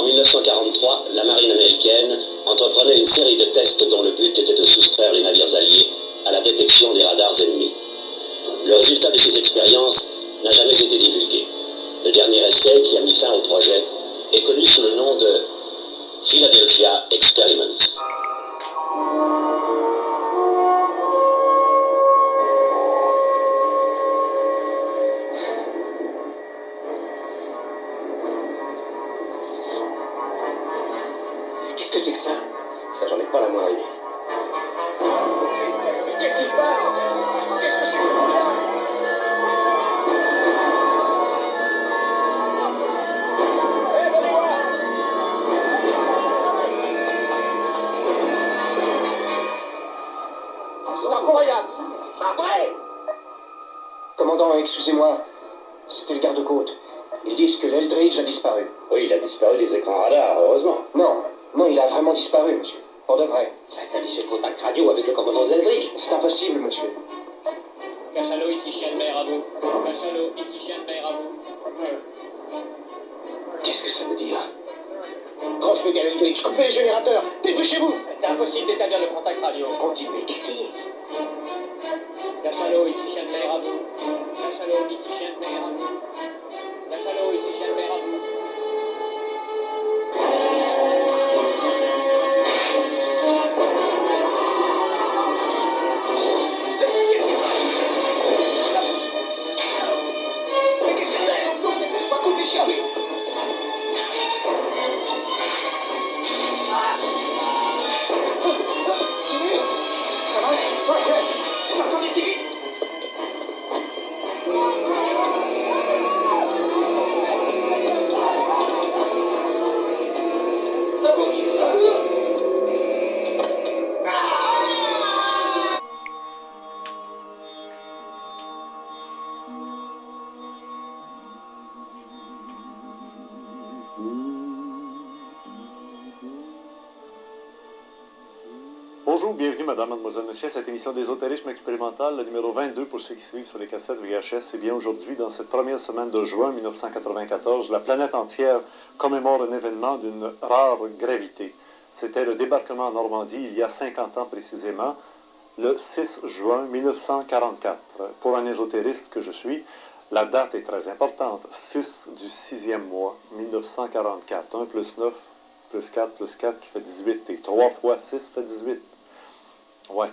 En 1943, la marine américaine entreprenait une série de tests dont le but était de soustraire les navires alliés à la détection des radars ennemis. Le résultat de ces expériences n'a jamais été divulgué. Le dernier essai qui a mis fin au projet est connu sous le nom de Philadelphia Experiment. Qu'est-ce que c'est que ça? Ça, j'en ai pas la moindre idée. Mais qu'est-ce qui se passe? Qu'est-ce que c'est que ce bruit-là? Hé, venez voir! C'est incroyable! C'est vrai! Commandant, excusez-moi. C'était le garde-côte. Ils disent que l'Eldridge a disparu. Oui, il a disparu des écrans radars, heureusement. Non, il a vraiment disparu, monsieur. Pour de vrai. Ça a dit c'est le contact radio avec le commandant d'Eldridge. C'est impossible, monsieur. Cachalot, ici chien de mer à vous. Cachalot, ici chien de mer à vous. Qu'est-ce que ça veut dire? Transmettez à l'Eldridge, coupez les générateurs, dépêchez-vous! C'est impossible d'établir le contact radio. Continuez, essayez. Cachalot, ici chien de mer à vous. Cachalot, ici chien de mer à vous. Cachalot, ici chien de mer à vous. Mais qu'est-ce que c'est? Donc, dépêche-toi, coupe les chiens, oui. C'est lui? Ça va? Ouais. Attendez, c'est vite! Ah bon, tu ça? Bonjour, bienvenue madame, mademoiselle, monsieur à cette émission d'ésotérisme expérimental, le numéro 22 pour ceux qui suivent sur les cassettes VHS. Et bien aujourd'hui, dans cette première semaine de juin 1994, la planète entière commémore un événement d'une rare gravité. C'était le débarquement en Normandie il y a 50 ans précisément, le 6 juin 1944. Pour un ésotériste que je suis, la date est très importante. 6 du 6e mois, 1944. 1 plus 9 plus 4 plus 4 qui fait 18. Et 3 fois 6 fait 18. Ouais.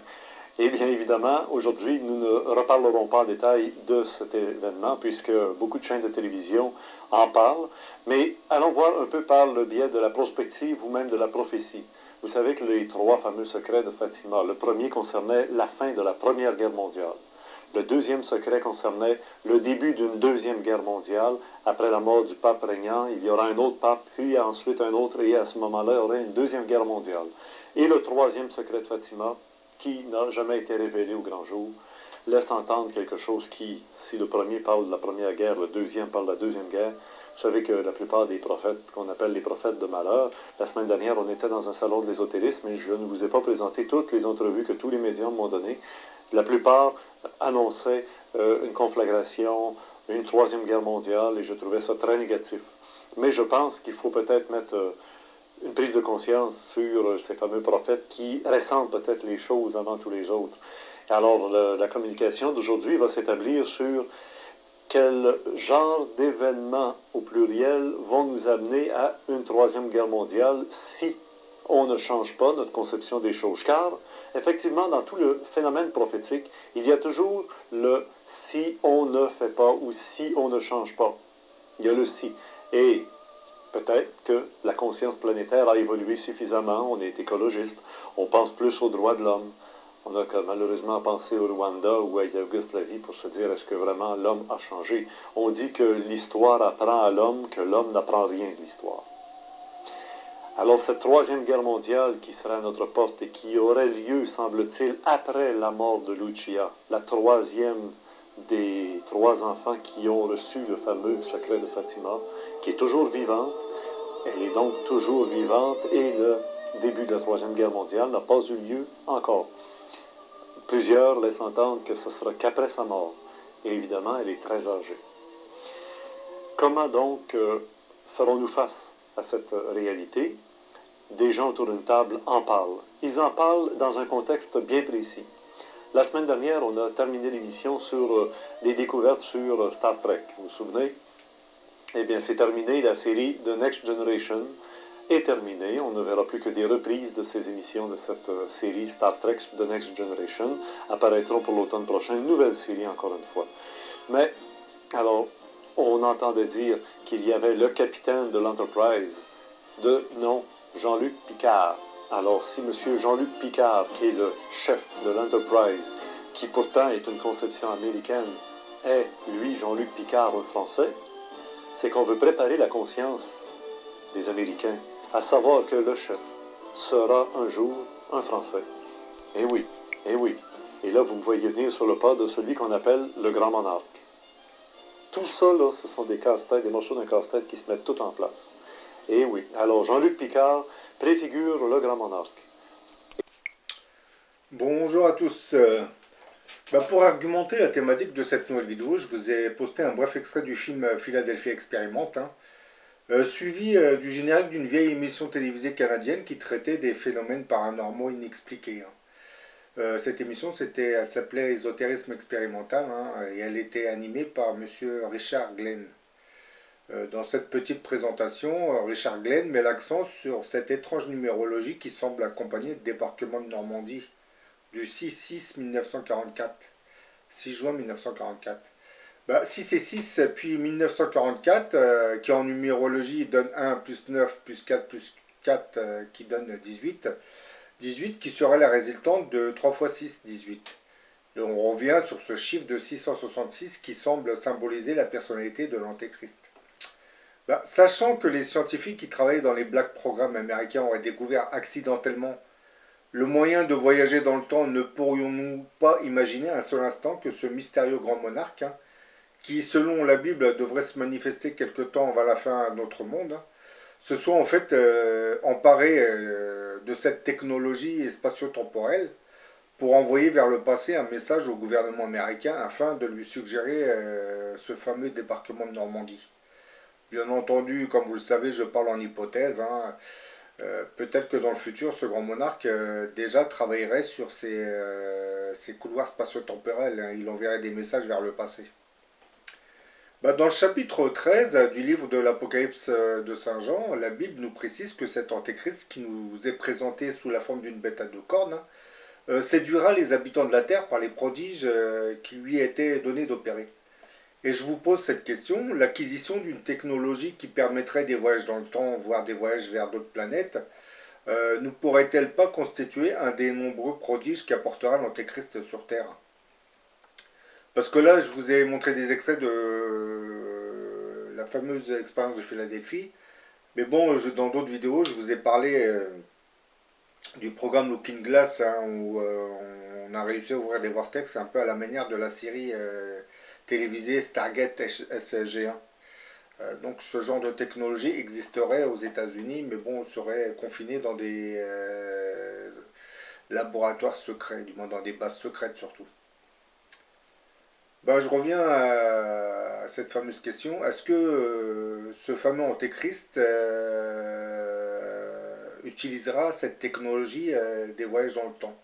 Et bien évidemment, aujourd'hui, nous ne reparlerons pas en détail de cet événement, puisque beaucoup de chaînes de télévision en parlent, mais allons voir un peu par le biais de la prospective ou même de la prophétie. Vous savez que les 3 fameux secrets de Fatima, le premier concernait la fin de la Première Guerre mondiale. Le deuxième secret concernait le début d'une deuxième guerre mondiale. Après la mort du pape régnant, il y aura un autre pape, puis ensuite un autre, et à ce moment-là, il y aurait une deuxième guerre mondiale. Et le troisième secret de Fatima, qui n'a jamais été révélé au grand jour, laisse entendre quelque chose qui, si le premier parle de la première guerre, le deuxième parle de la deuxième guerre. Vous savez que la plupart des prophètes, qu'on appelle les prophètes de malheur, la semaine dernière, on était dans un salon de l'ésotérisme et je ne vous ai pas présenté toutes les entrevues que tous les médiums m'ont données. La plupart annonçaient une conflagration, une troisième guerre mondiale, et je trouvais ça très négatif. Mais je pense qu'il faut peut-être mettre une prise de conscience sur ces fameux prophètes qui ressentent peut-être les choses avant tous les autres. Et alors, la communication d'aujourd'hui va s'établir sur quel genre d'événements au pluriel vont nous amener à une troisième guerre mondiale si on ne change pas notre conception des choses. Car, effectivement, dans tout le phénomène prophétique, il y a toujours le « si on ne fait pas » ou « si on ne change pas ». Il y a le « si ». Et peut-être que la conscience planétaire a évolué suffisamment, on est écologiste, on pense plus aux droits de l'homme. On a malheureusement pensé au Rwanda ou à Auguste Lavie pour se dire est-ce que vraiment l'homme a changé. On dit que l'histoire apprend à l'homme que l'homme n'apprend rien de l'histoire. Alors cette troisième guerre mondiale qui sera à notre porte et qui aurait lieu, semble-t-il, après la mort de Lucia, la troisième des 3 enfants qui ont reçu le fameux secret de Fatima, qui est toujours vivante, elle est donc toujours vivante et le début de la troisième guerre mondiale n'a pas eu lieu encore. Plusieurs laissent entendre que ce sera qu'après sa mort. Et évidemment, elle est très âgée. Comment donc ferons-nous face à cette réalité, des gens autour d'une table en parlent. Ils en parlent dans un contexte bien précis. La semaine dernière, on a terminé l'émission sur des découvertes sur Star Trek. Vous vous souvenez? Eh bien, c'est terminé. La série The Next Generation est terminée. On ne verra plus que des reprises de ces émissions de cette série Star Trek The Next Generation. Apparaîtront pour l'automne prochain une nouvelle série, encore une fois. Mais, alors, on entendait dire qu'il y avait le capitaine de l'Enterprise de nom Jean-Luc Picard. Alors, si M. Jean-Luc Picard, qui est le chef de l'Enterprise, qui pourtant est une conception américaine, est, lui, Jean-Luc Picard, un Français, c'est qu'on veut préparer la conscience des Américains à savoir que le chef sera un jour un Français. Eh oui, eh oui. Et là, vous me voyez venir sur le pas de celui qu'on appelle le grand monarque. Tout ça, là, ce sont des casse-têtes, des morceaux d'un casse-tête qui se mettent tout en place. Eh oui. Alors, Jean-Luc Picard préfigure le grand monarque. Bonjour à tous. Pour argumenter la thématique de cette nouvelle vidéo, je vous ai posté un bref extrait du film Philadelphie Expérimente, suivi du générique d'une vieille émission télévisée canadienne qui traitait des phénomènes paranormaux inexpliqués. Cette émission, elle s'appelait Ésotérisme expérimental, et elle était animée par M. Richard Glenn. Dans cette petite présentation, Richard Glenn met l'accent sur cette étrange numérologie qui semble accompagner le débarquement de Normandie du 6-6-1944, 6 juin 1944. Si c'est 6 puis 1944, qui en numérologie donne 1 plus 9 plus 4 plus 4, qui donne 18, 18 qui serait la résultante de 3 fois 6, 18. Et on revient sur ce chiffre de 666 qui semble symboliser la personnalité de l'Antéchrist. Sachant que les scientifiques qui travaillaient dans les black programmes américains auraient découvert accidentellement le moyen de voyager dans le temps, ne pourrions-nous pas imaginer un seul instant que ce mystérieux grand monarque, qui selon la Bible devrait se manifester quelque temps avant la fin de notre monde, se soit en fait emparé de cette technologie spatio-temporelle pour envoyer vers le passé un message au gouvernement américain afin de lui suggérer ce fameux débarquement de Normandie. Bien entendu, comme vous le savez, je parle en hypothèse. Peut-être que dans le futur, ce grand monarque déjà travaillerait sur ces couloirs spatio-temporels. Il enverrait des messages vers le passé. Dans le chapitre 13 du livre de l'Apocalypse de Saint Jean, la Bible nous précise que cet antéchrist qui nous est présenté sous la forme d'une bête à 2 cornes séduira les habitants de la terre par les prodiges qui lui étaient donnés d'opérer. Et je vous pose cette question, l'acquisition d'une technologie qui permettrait des voyages dans le temps, voire des voyages vers d'autres planètes, ne pourrait-elle pas constituer un des nombreux prodiges qu'apportera l'Antéchrist sur Terre? Parce que là, je vous ai montré des extraits de la fameuse expérience de Philadelphie, mais bon, dans d'autres vidéos, je vous ai parlé du programme Looking Glass, où on a réussi à ouvrir des vortex un peu à la manière de la série télévisée Stargate SG1. Donc ce genre de technologie existerait aux États-Unis, mais bon, on serait confiné dans des laboratoires secrets, du moins dans des bases secrètes surtout. Je reviens à cette fameuse question. Est-ce que ce fameux antéchrist utilisera cette technologie des voyages dans le temps?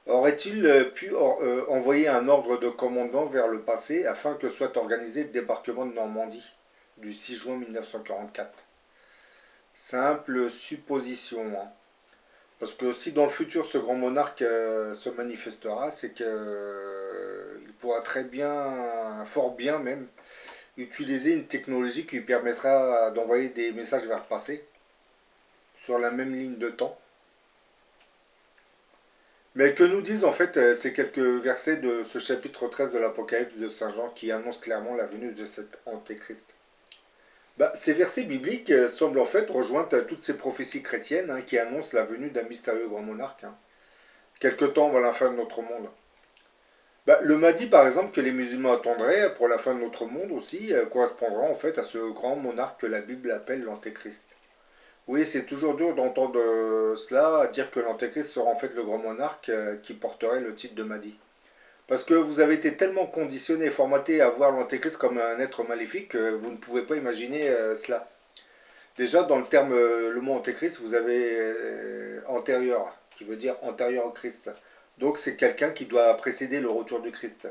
Aurait-il pu envoyer un ordre de commandement vers le passé afin que soit organisé le débarquement de Normandie du 6 juin 1944? Simple supposition. Parce que si dans le futur ce grand monarque se manifestera, c'est qu'il pourra très bien, fort bien même, utiliser une technologie qui lui permettra d'envoyer des messages vers le passé sur la même ligne de temps. Mais que nous disent en fait ces quelques versets de ce chapitre 13 de l'Apocalypse de Saint Jean qui annoncent clairement la venue de cet antéchrist? Ces versets bibliques semblent en fait rejoindre toutes ces prophéties chrétiennes qui annoncent la venue d'un mystérieux grand monarque, quelque temps avant la fin de notre monde. Le Mahdi par exemple que les musulmans attendraient pour la fin de notre monde aussi correspondra en fait à ce grand monarque que la Bible appelle l'antéchrist. Oui, c'est toujours dur d'entendre cela, dire que l'Antéchrist sera en fait le grand monarque qui porterait le titre de Mahdi. Parce que vous avez été tellement conditionné et formaté à voir l'Antéchrist comme un être maléfique que vous ne pouvez pas imaginer cela. Déjà, dans le terme le mot antéchrist, vous avez antérieur, qui veut dire antérieur au Christ. Donc c'est quelqu'un qui doit précéder le retour du Christ.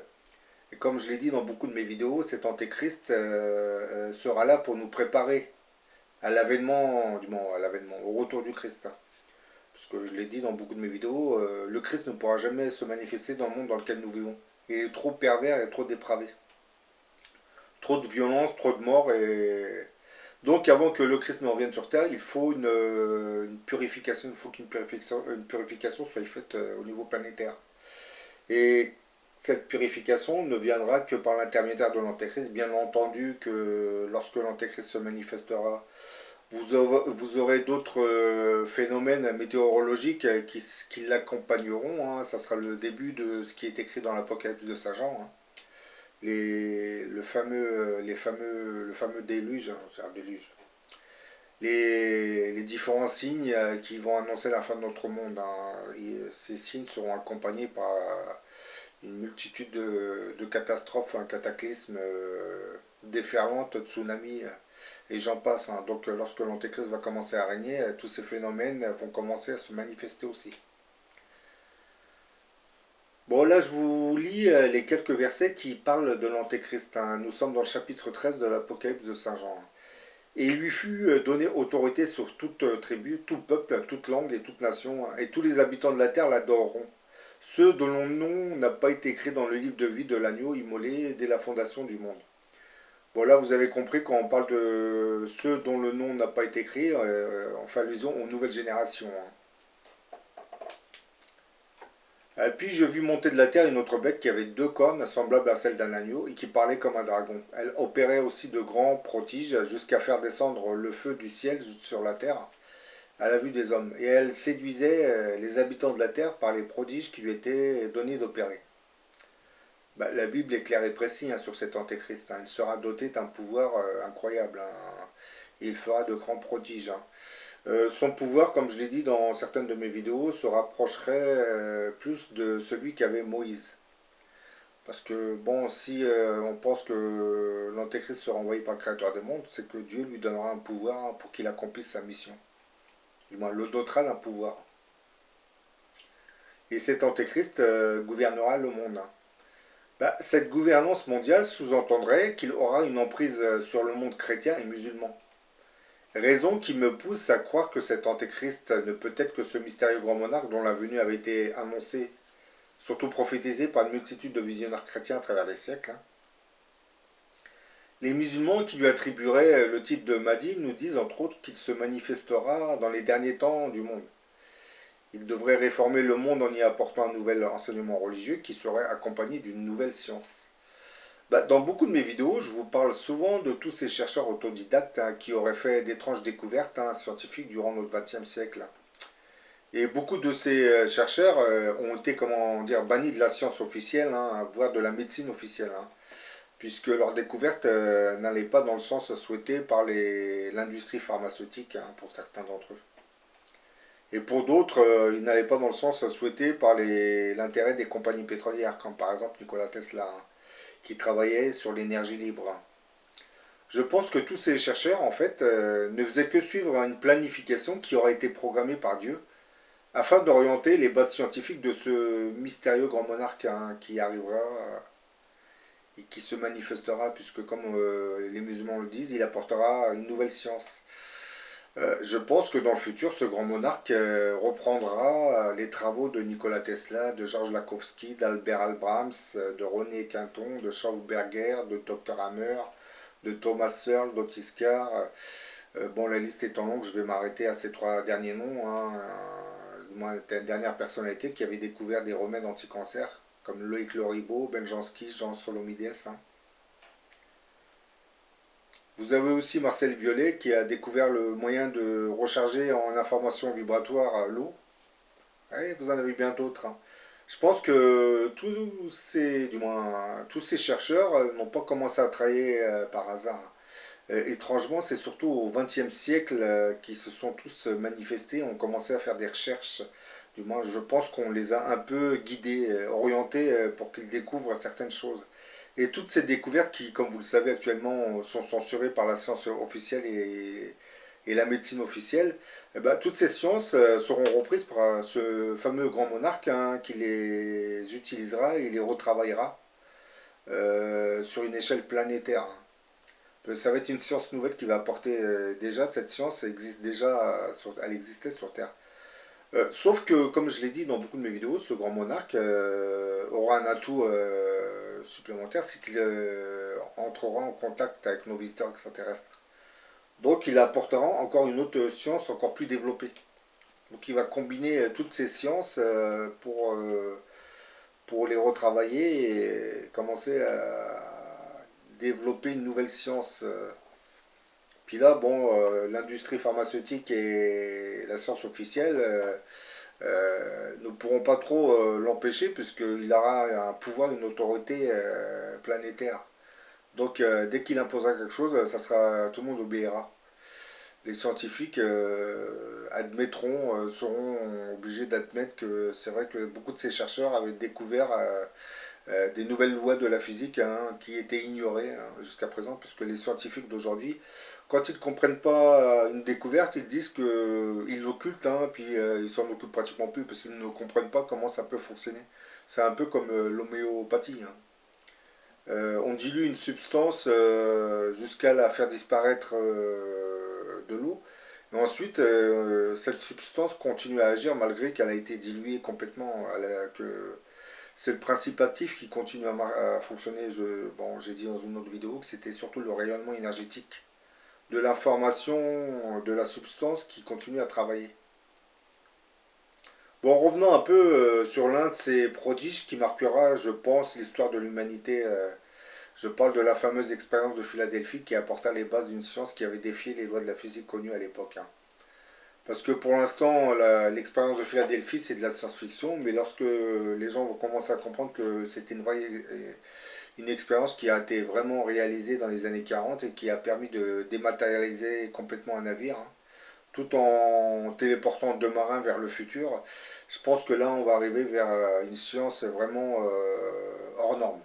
Et comme je l'ai dit dans beaucoup de mes vidéos, cet antéchrist sera là pour nous préparer à l'avènement, au retour du Christ. Parce que je l'ai dit dans beaucoup de mes vidéos, le Christ ne pourra jamais se manifester dans le monde dans lequel nous vivons. Il est trop pervers et trop dépravé. Trop de violence, trop de morts. Donc avant que le Christ ne revienne sur terre, il faut une purification, il faut qu'une purification soit faite au niveau planétaire. Et cette purification ne viendra que par l'intermédiaire de l'antéchrist. Bien entendu que lorsque l'antéchrist se manifestera, vous aurez d'autres phénomènes météorologiques qui l'accompagneront. Hein. Ça sera le début de ce qui est écrit dans l'Apocalypse de Saint Jean. Hein. Le fameux déluge, c'est un déluge. Les différents signes qui vont annoncer la fin de notre monde. Hein. Ces signes seront accompagnés par une multitude de catastrophes, un cataclysme, déferlantes, tsunamis, et j'en passe. Hein. Donc lorsque l'antéchrist va commencer à régner, tous ces phénomènes vont commencer à se manifester aussi. Bon, là, je vous lis les quelques versets qui parlent de l'antéchrist. Hein. Nous sommes dans le chapitre 13 de l'Apocalypse de Saint Jean. Et il lui fut donné autorité sur toute tribu, tout peuple, toute langue et toute nation, hein. Et tous les habitants de la terre l'adoreront. Ceux dont le nom n'a pas été écrit dans le livre de vie de l'agneau immolé dès la fondation du monde. Bon, là, vous avez compris, quand on parle de ceux dont le nom n'a pas été écrit, on fait allusion aux nouvelles générations. Hein. Puis je vis monter de la terre une autre bête qui avait 2 cornes, semblables à celles d'un agneau, et qui parlait comme un dragon. Elle opérait aussi de grands prodiges, jusqu'à faire descendre le feu du ciel sur la terre, à la vue des hommes. Et elle séduisait les habitants de la terre par les prodiges qui lui étaient donnés d'opérer. La Bible est claire et précise sur cet antéchrist. Hein. Il sera doté d'un pouvoir incroyable. Hein. Il fera de grands prodiges. Hein. Son pouvoir, comme je l'ai dit dans certaines de mes vidéos, se rapprocherait plus de celui qu'avait Moïse. Parce que, bon, si on pense que l'antéchrist sera envoyé par le Créateur des mondes, c'est que Dieu lui donnera un pouvoir pour qu'il accomplisse sa mission. Du moins, le dotera d'un pouvoir. Et cet antéchrist gouvernera le monde. Hein. Cette gouvernance mondiale sous-entendrait qu'il aura une emprise sur le monde chrétien et musulman. Raison qui me pousse à croire que cet antéchrist ne peut être que ce mystérieux grand monarque dont la venue avait été annoncée, surtout prophétisée par une multitude de visionnaires chrétiens à travers les siècles. Hein. Les musulmans qui lui attribueraient le titre de Mahdi nous disent entre autres qu'il se manifestera dans les derniers temps du monde. Il devrait réformer le monde en y apportant un nouvel enseignement religieux qui serait accompagné d'une nouvelle science. Dans beaucoup de mes vidéos, je vous parle souvent de tous ces chercheurs autodidactes hein, qui auraient fait d'étranges découvertes hein, scientifiques durant notre XXe siècle. Et beaucoup de ces chercheurs ont été, bannis de la science officielle, hein, voire de la médecine officielle, hein, puisque leurs découvertes n'allaient pas dans le sens souhaité par l'industrie pharmaceutique, hein, pour certains d'entre eux. Et pour d'autres, ils n'allaient pas dans le sens souhaité par l'intérêt des compagnies pétrolières, comme par exemple Nikola Tesla, hein, qui travaillait sur l'énergie libre. Je pense que tous ces chercheurs, en fait, ne faisaient que suivre une planification qui aurait été programmée par Dieu, afin d'orienter les bases scientifiques de ce mystérieux grand monarque hein, qui arrivera et qui se manifestera, puisque comme les musulmans le disent, il apportera une nouvelle science. Je pense que dans le futur, ce grand monarque reprendra les travaux de Nikola Tesla, de Georges Lakhovsky, d'Albert Abrams, de René Quinton, de Charles Berger, de Dr Hammer, de Thomas Searle, d'Otis Carr. Bon, la liste étant longue, je vais m'arrêter à ces 3 derniers noms. Hein. Les dernières personnalités qui avaient découvert des remèdes anti-cancer, comme Loïc Loribo, Ben Jansky, Jean Solomides. Hein. Vous avez aussi Marcel Violet qui a découvert le moyen de recharger en information vibratoire l'eau. Ouais, vous en avez bien d'autres. Hein. Je pense que tous ces chercheurs n'ont pas commencé à travailler par hasard. Étrangement, c'est surtout au XXe siècle qu'ils se sont tous manifestés, ont commencé à faire des recherches. Du moins, je pense qu'on les a un peu guidés, orientés pour qu'ils découvrent certaines choses. Et toutes ces découvertes qui, comme vous le savez actuellement, sont censurées par la science officielle et et la médecine officielle, eh ben, toutes ces sciences seront reprises par ce fameux grand monarque hein, qui les utilisera et les retravaillera sur une échelle planétaire. Ça va être une science nouvelle qui va apporter déjà, cette science existe déjà, elle existait sur Terre. Sauf que, comme je l'ai dit dans beaucoup de mes vidéos, ce grand monarque aura un atout supplémentaire, c'est qu'il entrera en contact avec nos visiteurs extraterrestres. Donc il apportera encore une autre science encore plus développée. Donc il va combiner toutes ces sciences pour les retravailler et commencer à développer une nouvelle science. Puis là, bon, l'industrie pharmaceutique et la science officielle ne pourront pas trop l'empêcher puisqu'il aura un pouvoir, une autorité planétaire. Donc dès qu'il imposera quelque chose, tout le monde obéira. Les scientifiques seront obligés d'admettre que c'est vrai que beaucoup de ces chercheurs avaient découvert des nouvelles lois de la physique hein, qui étaient ignorées hein, jusqu'à présent, puisque les scientifiques d'aujourd'hui, quand ils ne comprennent pas une découverte, ils disent qu'ils l'occultent, hein, puis ils s'en occupent pratiquement plus, parce qu'ils ne comprennent pas comment ça peut fonctionner. C'est un peu comme l'homéopathie. Hein. On dilue une substance jusqu'à la faire disparaître de l'eau, et ensuite cette substance continue à agir malgré qu'elle a été diluée complètement, c'est le principe actif qui continue à fonctionner. J'ai dit dans une autre vidéo que c'était surtout le rayonnement énergétique de l'information de la substance qui continue à travailler. Bon, revenons un peu sur l'un de ces prodiges qui marquera, je pense, l'histoire de l'humanité. Je parle de la fameuse expérience de Philadelphie qui apporta les bases d'une science qui avait défié les lois de la physique connues à l'époque. Hein. Parce que pour l'instant, l'expérience de Philadelphie, c'est de la science-fiction, mais lorsque les gens vont commencer à comprendre que c'était une expérience qui a été vraiment réalisée dans les années 40 et qui a permis de dématérialiser complètement un navire, hein, tout en téléportant deux marins vers le futur, je pense que là, on va arriver vers une science vraiment hors norme.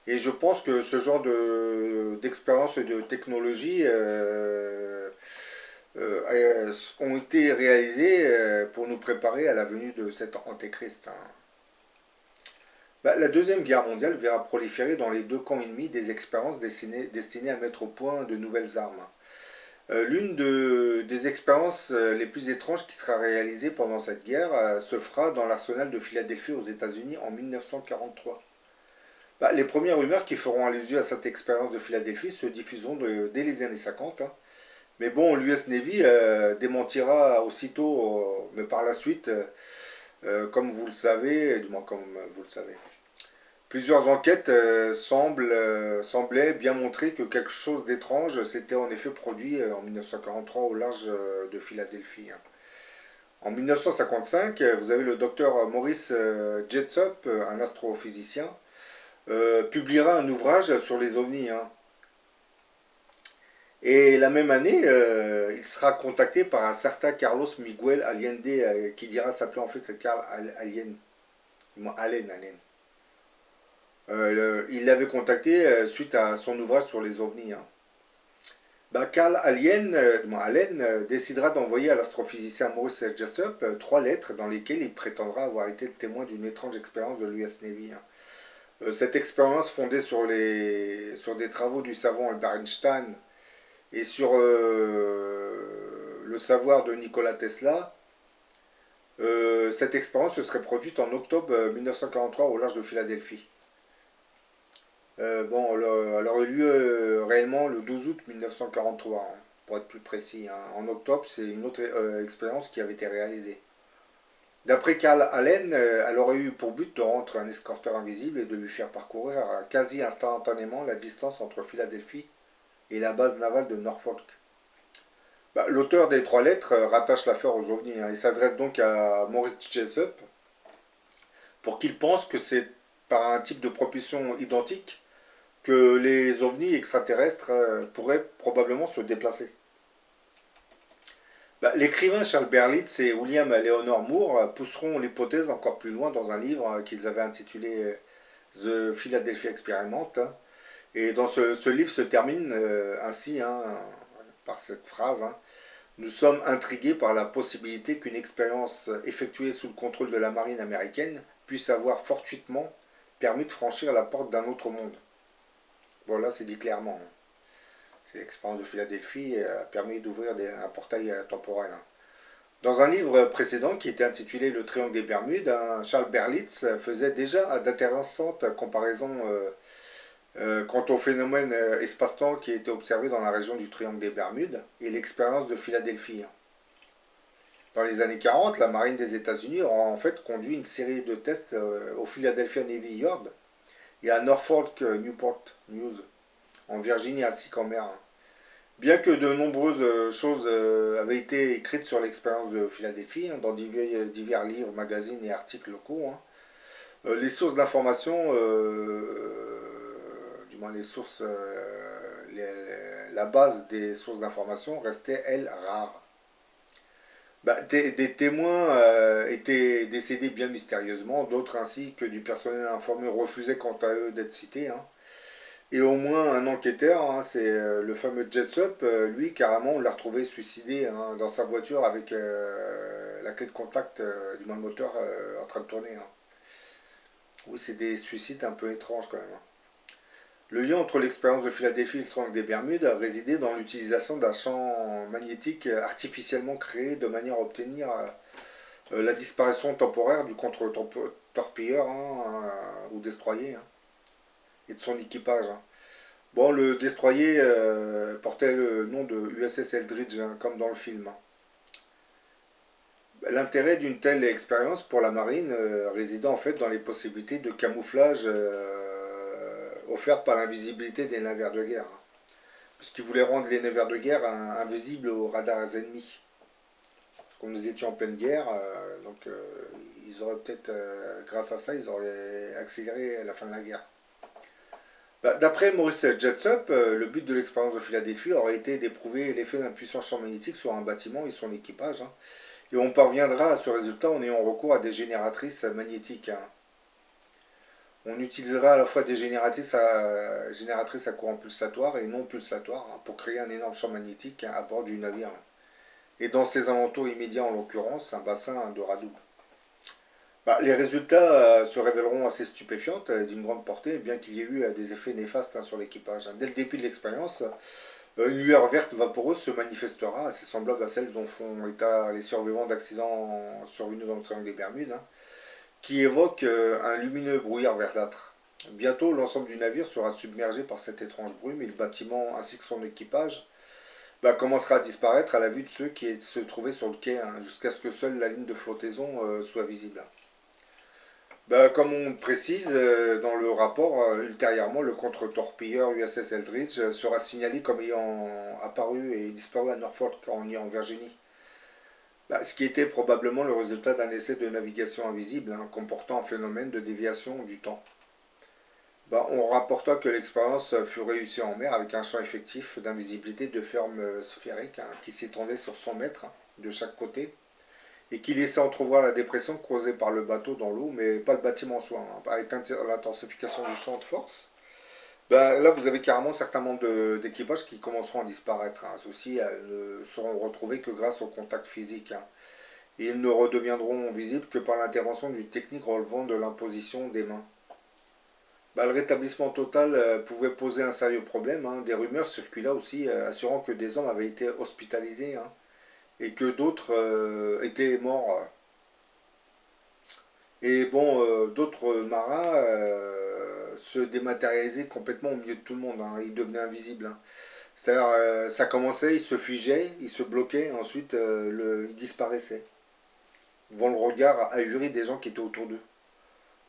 Et je pense que ce genre d'expérience et de technologie ont été réalisés pour nous préparer à la venue de cet antéchrist. Hein. La Deuxième Guerre mondiale verra proliférer dans les deux camps ennemis des expériences destinées à mettre au point de nouvelles armes. L'une des expériences les plus étranges qui sera réalisée pendant cette guerre se fera dans l'arsenal de Philadelphie aux États-Unis en 1943. Les premières rumeurs qui feront allusion à cette expérience de Philadelphie se diffuseront dès les années 50. Hein. Mais bon, l'US Navy démentira aussitôt, mais par la suite, comme vous le savez, du moins comme vous le savez. Plusieurs enquêtes semblaient bien montrer que quelque chose d'étrange s'était en effet produit en 1943 au large de Philadelphie. Hein. En 1955, vous avez le docteur Maurice Jessup, un astrophysicien, publiera un ouvrage sur les ovnis. Hein. Et la même année, il sera contacté par un certain Carlos Miguel Allende, qui dira s'appeler en fait Carl Allen. Il l'avait contacté suite à son ouvrage sur les ovnis. Hein. Carl Allen décidera d'envoyer à l'astrophysicien Maurice Jessup 3 lettres dans lesquelles il prétendra avoir été le témoin d'une étrange expérience de l'US Navy. Hein. Cette expérience fondée sur des travaux du savant Albert Einstein et sur le savoir de Nikola Tesla, cette expérience se serait produite en octobre 1943 au large de Philadelphie. Elle aurait eu lieu réellement le 12 août 1943, hein, pour être plus précis. Hein. En octobre, c'est une autre expérience qui avait été réalisée. D'après Carl Allen, elle aurait eu pour but de rendre un escorteur invisible et de lui faire parcourir quasi instantanément la distance entre Philadelphie et la base navale de Norfolk. L'auteur des 3 lettres rattache l'affaire aux ovnis. Hein. Il s'adresse donc à Maurice Jessup pour qu'il pense que c'est par un type de propulsion identique que les ovnis extraterrestres pourraient probablement se déplacer. L'écrivain Charles Berlitz et William Leonard Moore pousseront l'hypothèse encore plus loin dans un livre qu'ils avaient intitulé The Philadelphia Experiment. Et dans ce livre se termine ainsi, hein, par cette phrase, hein. Nous sommes intrigués par la possibilité qu'une expérience effectuée sous le contrôle de la marine américaine puisse avoir fortuitement permis de franchir la porte d'un autre monde. Voilà, c'est dit clairement. Hein. C'est l'expérience de Philadelphie a permis d'ouvrir un portail temporel. Hein. Dans un livre précédent qui était intitulé Le Triangle des Bermudes, hein, Charles Berlitz faisait déjà d'intéressantes comparaisons quant au phénomène espace-temps qui était observé dans la région du Triangle des Bermudes et l'expérience de Philadelphie. Dans les années 40, la marine des États-Unis a en fait conduit une série de tests au Philadelphia Navy Yard et à Norfolk Newport News, en Virginie ainsi qu'en mer. Bien que de nombreuses choses avaient été écrites sur l'expérience de Philadelphie, dans divers livres, magazines et articles locaux, les sources d'information, du moins les sources, la base des sources d'information restait, elle, rare. Des témoins étaient décédés bien mystérieusement, d'autres ainsi que du personnel informé refusaient quant à eux d'être cités. Hein. Et au moins un enquêteur, hein, c'est le fameux Jessup, lui carrément on l'a retrouvé suicidé hein, dans sa voiture avec la clé de contact du moteur en train de tourner. Hein. Oui, c'est des suicides un peu étranges quand même. Hein. Le lien entre l'expérience de Philadelphie et le Triangle des Bermudes a résidé dans l'utilisation d'un champ magnétique artificiellement créé de manière à obtenir la disparition temporaire du contre-torpilleur hein, ou destroyer hein, et de son équipage. Hein. Bon, le destroyer portait le nom de USS Eldridge, hein, comme dans le film. L'intérêt d'une telle expérience pour la marine résidait en fait dans les possibilités de camouflage offertes par l'invisibilité des navires de guerre. Hein, puisqu'ils voulaient rendre les navires de guerre invisibles aux radars ennemis. Comme nous étions en pleine guerre, donc ils auraient peut-être, grâce à ça, ils auraient accéléré la fin de la guerre. D'après Maurice Jessup, le but de l'expérience de Philadelphie aurait été d'éprouver l'effet d'un puissant champ magnétique sur un bâtiment et son équipage. Hein, et on parviendra à ce résultat en ayant recours à des génératrices magnétiques. Hein. On utilisera à la fois des génératrices à courant pulsatoire et non pulsatoire hein, pour créer un énorme champ magnétique hein, à bord du navire. Et dans ses alentours immédiats, en l'occurrence, un bassin de radoub. Les résultats se révéleront assez stupéfiants, d'une grande portée, bien qu'il y ait eu des effets néfastes hein, sur l'équipage. Dès le début de l'expérience, une lueur verte vaporeuse se manifestera, assez semblable à celle dont font état les survivants d'accidents survenus dans le Triangle des Bermudes, hein, qui évoque un lumineux brouillard verdâtre. Bientôt, l'ensemble du navire sera submergé par cette étrange brume et le bâtiment ainsi que son équipage commencera à disparaître à la vue de ceux qui se trouvaient sur le quai, hein, jusqu'à ce que seule la ligne de flottaison soit visible. Comme on précise dans le rapport, ultérieurement, le contre-torpilleur USS Eldridge sera signalé comme ayant apparu et disparu à Norfolk en Virginie. Ce qui était probablement le résultat d'un essai de navigation invisible hein, comportant un phénomène de déviation du temps. On rapporta que l'expérience fut réussie en mer avec un champ effectif d'invisibilité de forme sphérique hein, qui s'étendait sur 100 mètres hein, de chaque côté et qui laissait entrevoir la dépression creusée par le bateau dans l'eau, mais pas le bâtiment en soi. Hein. Avec l'intensification du champ de force, là vous avez carrément certains membres d'équipage qui commenceront à disparaître. Hein. Ceux-ci ne seront retrouvés que grâce au contact physique. Hein. Et ils ne redeviendront visibles que par l'intervention d'une technique relevant de l'imposition des mains. Le rétablissement total pouvait poser un sérieux problème. Hein. Des rumeurs circulaient aussi assurant que des hommes avaient été hospitalisés hein, et que d'autres étaient morts. Et d'autres marins se dématérialisaient complètement au milieu de tout le monde. Hein. Ils devenaient invisibles. Hein. C'est-à-dire, ça commençait, ils se figeaient, ils se bloquaient, ensuite ils disparaissaient. Devant le regard ahuri des gens qui étaient autour d'eux.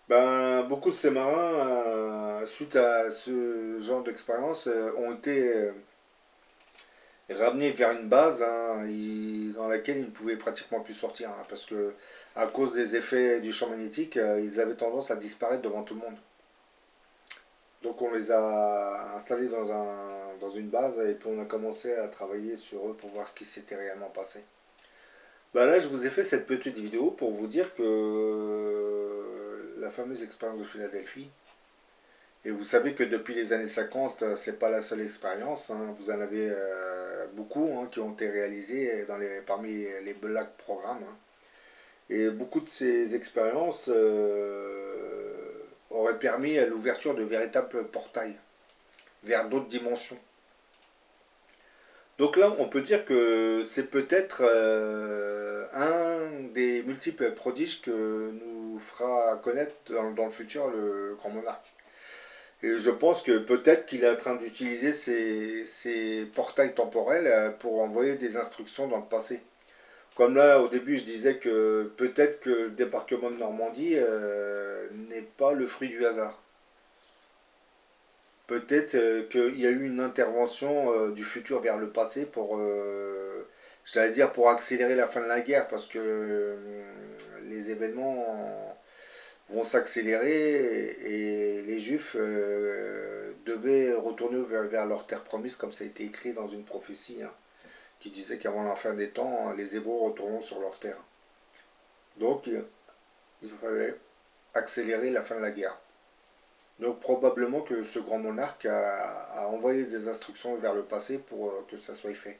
Beaucoup de ces marins, suite à ce genre d'expérience, ont été ramenés vers une base hein, dans laquelle ils ne pouvaient pratiquement plus sortir. Hein, parce que, à cause des effets du champ magnétique, ils avaient tendance à disparaître devant tout le monde. Donc on les a installés dans une base et puis on a commencé à travailler sur eux pour voir ce qui s'était réellement passé. Là, je vous ai fait cette petite vidéo pour vous dire que la fameuse expérience de Philadelphie Et vous savez que depuis les années 50, c'est pas la seule expérience, hein. Vous en avez beaucoup, hein, qui ont été réalisées parmi les Black Programmes, hein. Et beaucoup de ces expériences auraient permis l'ouverture de véritables portails vers d'autres dimensions. Donc là, on peut dire que c'est peut-être un des multiples prodiges que nous fera connaître dans le futur le Grand Monarque. Et je pense que peut-être qu'il est en train d'utiliser ces portails temporels pour envoyer des instructions dans le passé. Comme là, au début, je disais que peut-être que le débarquement de Normandie n'est pas le fruit du hasard. Peut-être qu'il y a eu une intervention du futur vers le passé pour, j'allais dire, pour accélérer la fin de la guerre, parce que les événements vont s'accélérer et les Juifs devaient retourner vers leur terre promise, comme ça a été écrit dans une prophétie, hein, qui disait qu'avant la fin des temps, les Hébreux retourneront sur leur terre. Donc, il fallait accélérer la fin de la guerre. Donc, probablement que ce grand monarque a envoyé des instructions vers le passé pour que ça soit fait.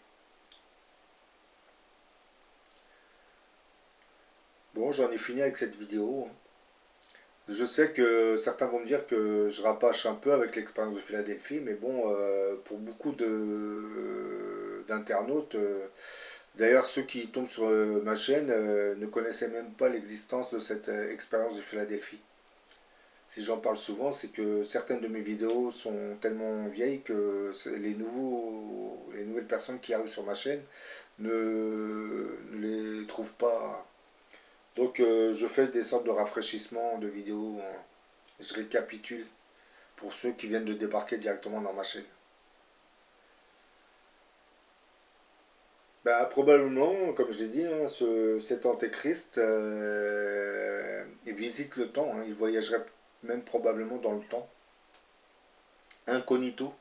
Bon, j'en ai fini avec cette vidéo. Je sais que certains vont me dire que je rabâche un peu avec l'expérience de Philadelphie, mais bon, pour beaucoup d'internautes, d'ailleurs ceux qui tombent sur ma chaîne ne connaissaient même pas l'existence de cette expérience de Philadelphie. Si j'en parle souvent, c'est que certaines de mes vidéos sont tellement vieilles que les nouvelles personnes qui arrivent sur ma chaîne ne les trouvent pas. Donc je fais des sortes de rafraîchissements de vidéos, hein. Je récapitule pour ceux qui viennent de débarquer directement dans ma chaîne. Bah, probablement, comme je l'ai dit, hein, cet antéchrist il visite le temps, hein, il voyagerait même probablement dans le temps, incognito.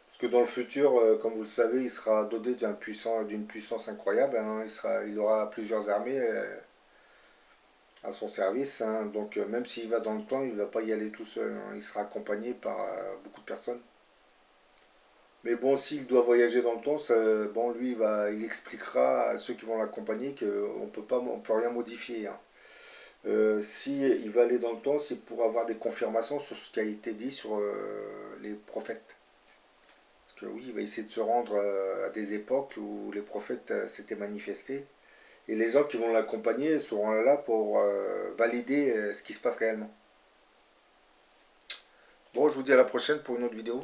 Parce que dans le futur, comme vous le savez, il sera doté d'une puissance incroyable, hein, il aura plusieurs armées à son service, hein. Donc même s'il va dans le temps, il ne va pas y aller tout seul, hein. Il sera accompagné par beaucoup de personnes. Mais bon, s'il doit voyager dans le temps, bon, lui, il expliquera à ceux qui vont l'accompagner qu'on peut rien modifier, hein. Si il va aller dans le temps, c'est pour avoir des confirmations sur ce qui a été dit sur les prophètes. Parce que oui, il va essayer de se rendre à des époques où les prophètes s'étaient manifestés. Et les gens qui vont l'accompagner seront là pour valider ce qui se passe réellement. Bon, je vous dis à la prochaine pour une autre vidéo.